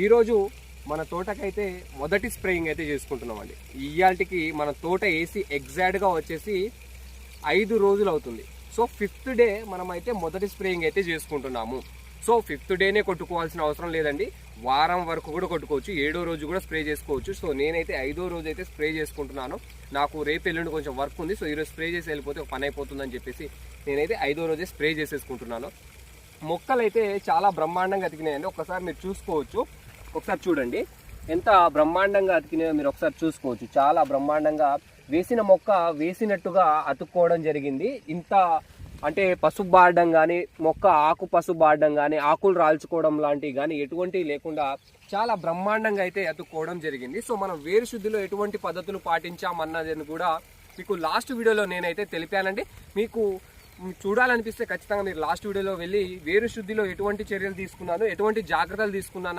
ఈరోజు మన తోటకైతే మొదటి స్ప్రేయింగ్ అయితే చేసుకుంటున్నామండి. ఇవాళకి మన తోట వేసి ఎగ్జాక్ట్గా వచ్చేసి 5 రోజులు అవుతుంది. సో 5th డే మనమైతే మొదటి స్ప్రేయింగ్ అయితే చేసుకుంటున్నాము. సో 5th డేనే కొట్టుకోవాల్సిన అవసరం లేదండి, వారం వరకు కూడా కొట్టుకోవచ్చు, 7వ రోజు కూడా స్ప్రే చేసుకోవచ్చు. సో నేనైతే 5వ రోజు అయితే స్ప్రే చేసుకుంటున్నాను. నాకు రేపు ఎల్లుండి కొంచెం వర్క్ ఉంది, సో ఈరోజు స్ప్రే చేసి వెళ్ళిపోతే ఒక పని అయిపోతుందని చెప్పేసి నేనైతే 5వ రోజే స్ప్రే చేసేసుకుంటున్నాను. మొక్కలు అయితే చాలా బ్రహ్మాండంగా అతికినాయండి. ఒకసారి మీరు చూసుకోవచ్చు, ఒకసారి చూడండి ఎంత బ్రహ్మాండంగా అతికినాయో మీరు ఒకసారి చూసుకోవచ్చు. చాలా బ్రహ్మాండంగా వేసిన మొక్క వేసినట్టుగా అతుక్కోవడం జరిగింది. ఇంత అంటే పసుపు బాడడం కానీ, మొక్క ఆకు పసుపు బాడడం కానీ, ఆకులు రాల్చుకోవడం లాంటివి కానీ ఎటువంటివి లేకుండా చాలా బ్రహ్మాండంగా అయితే అతుక్కోవడం జరిగింది. సో మనం వేరు శుద్ధిలో ఎటువంటి పద్ధతులు పాటించామన్నదని కూడా మీకు లాస్ట్ వీడియోలో నేనైతే తెలిపానండి. మీకు చూడాలనిపిస్తే ఖచ్చితంగా మీరు లాస్ట్ వీడియోలో వెళ్ళి వేరు శుద్ధిలో ఎటువంటి చర్యలు తీసుకున్నాను, ఎటువంటి జాగ్రత్తలు తీసుకున్నాను